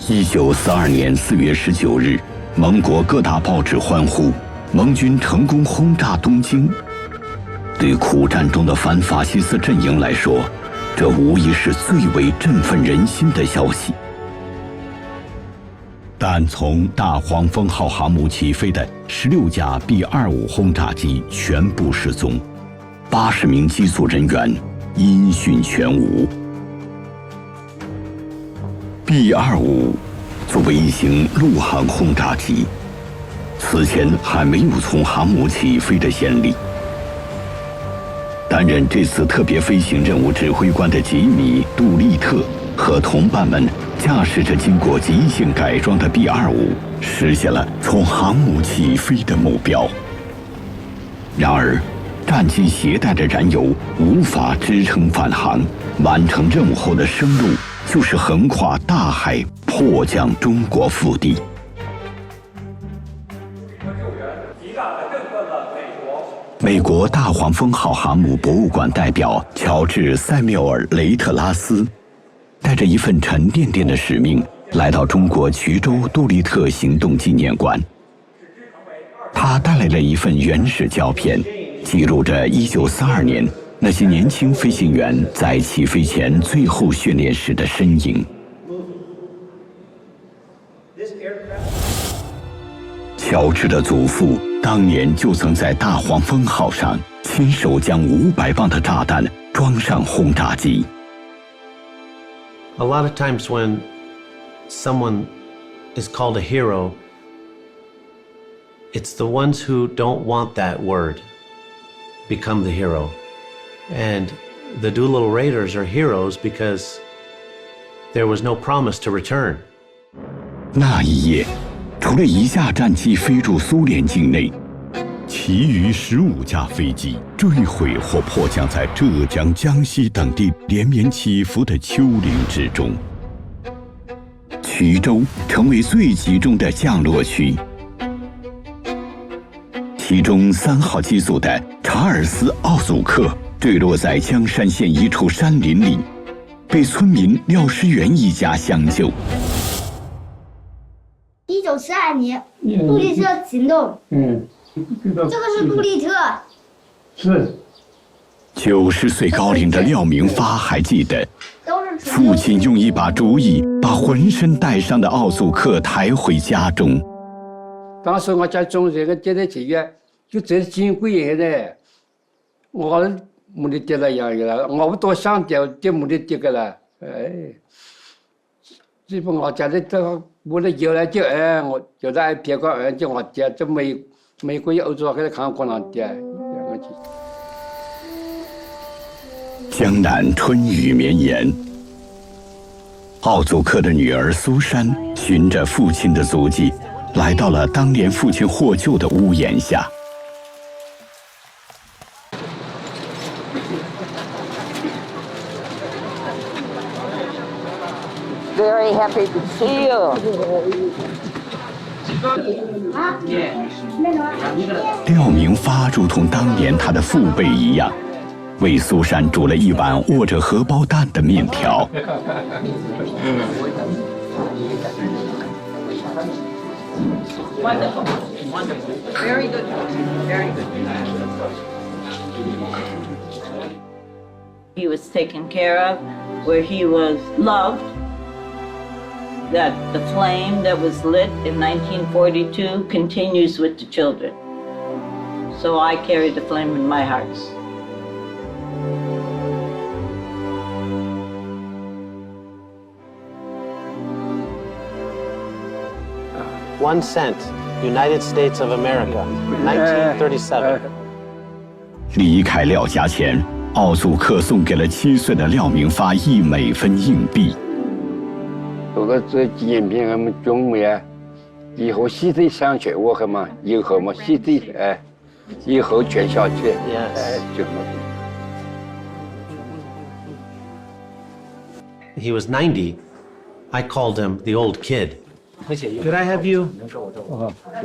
1942年4月19日，盟国各大报纸欢呼，盟军成功轰炸东京。对苦战中的反法西斯阵营来说，这无疑是最为振奋人心的消息。但从大黄蜂号航母起飞的16架 B-25轰炸机全部失踪，80名机组人员音讯全无。B-25作为一型陆航轰炸机，此前还没有从航母起飞的先例。担任这次特别飞行任务指挥官的吉米·杜利特和同伴们驾驶着经过极限改装的 B-25，实现了从航母起飞的目标。然而，战机携带的燃油无法支撑返航，完成任务后的生路就是横跨大海，迫降中国腹地。美国大黄蜂号航母博物馆代表乔治·塞缪尔·雷特拉斯带着一份沉甸甸的使命，来到中国衢州杜立特行动纪念馆。他带来了一份原始胶片，记录着1942年那些年轻飞行员在起飞前最后训练时的身影。乔治的祖父当年就曾在大黄蜂号上亲手将500磅的炸弹装上轰炸机。A lot of times when someone is called a hero, it's the ones who don't want that word become the hero. And the Doolittle Raiders are heroes because there was no promise to return. 那一夜，除了一架战机飞入苏联境内，其余15架飞机坠毁或迫降在浙江、江西等地连绵起伏的丘陵之中。衢州成为最集中的降落区，其中3号机组的查尔斯·奥祖克坠落在江山县一处山林里，被村民廖诗元一家相救。1942年，杜立特行动。这个是杜立特。是。90岁高龄的廖明发还记得，父亲用一把竹椅把浑身带伤的奥祖克抬回家中。当时我家中这个接待企业就这金贵人的，我没得跌了样了，我不多想跌没得跌个了，哎，这不我家里这我的摇来就我有的别个叫我跌，这美国欧洲还看光能跌，我去。江南春雨绵延，奥祖克的女儿苏珊循着父亲的足迹，来到了当年父亲获救的屋檐下。Very happy to see you. 廖明发如同当年他的父辈一样，为苏珊煮了一碗握着荷包蛋的面条。Wonderful, wonderful. Very good, very good. He was taken care of, where he was loved. That the flame that was lit in 1942 continues with the children. So I carry the flame in my heart. $1 cent, United States of America, 1937. 离开廖家前，奥祖克送给了7岁的廖明发1美分硬币。这个这纪念品我们中美啊，以后西队想去我和嘛，以后嘛西队以后全下去，就么。He was 90. I called him the old kid. Could I have you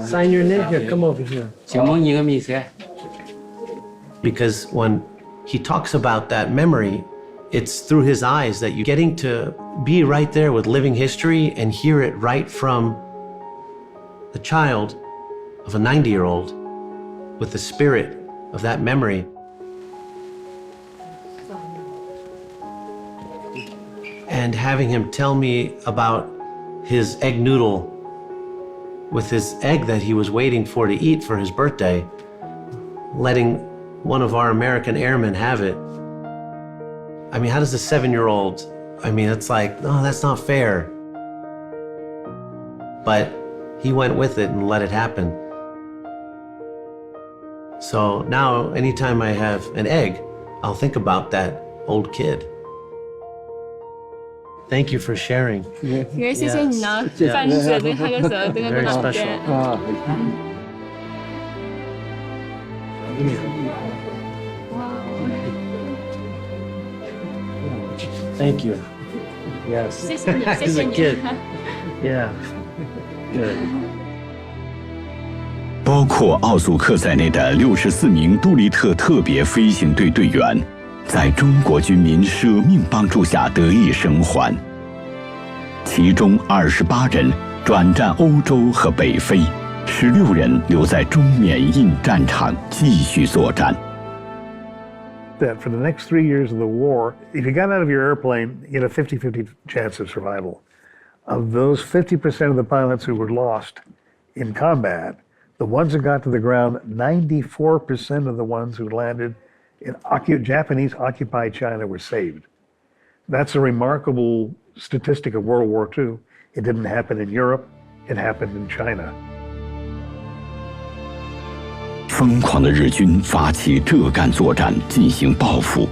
sign your name? Here, come over here. Because when he talks about that memory, it's through his eyes that you're getting to be right there with living history and hear it right from the child of a 90-year-old with the spirit of that memory. And having him tell me about his egg noodle with his egg that he was waiting for to eat for his birthday, letting one of our American airmen have it. I mean, how does a 7-year-old, I mean, it's like, no, that's not fair. But he went with it and let it happen. So now, anytime I have an egg, I'll think about that old kid. Thank you for sharing. 因为谢谢你呢，翻着对他个时候，这个 Very 老 special. 啊。Thank you. Yes. 谢谢你，谢 As 谢 a 你。 kid. Yeah. Good. 包括奥祖克在内的64名杜立特特别飞行队队员，在中国军民舍命帮助下得以生还。其中28人转战欧洲和北非，16人留在中缅印战场继续作战。 That for the next 3 years of the war, if you got out of your airplane, you had a 50-50 chance of survival. Of those 50% of the pilots who were lost in combat, the ones who got to the ground, 94% of the ones who landed in Japanese occupied China were saved. That's a remarkable statistic of World War II. It didn't happen in Europe, it happened in China. 疯狂的日军发起浙赣作战进行报复，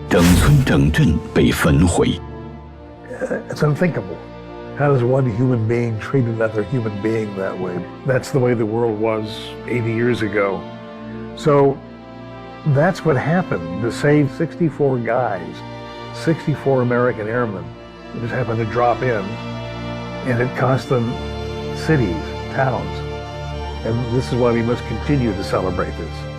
整村整镇被焚毁。 It's unthinkable. How does one human being treat another human being that way? That's the way the world was 80 years ago. So that's what happened to save 64 guys, 64 American airmen who just happened to drop in, and it cost them cities, towns. And this is why we must continue to celebrate this.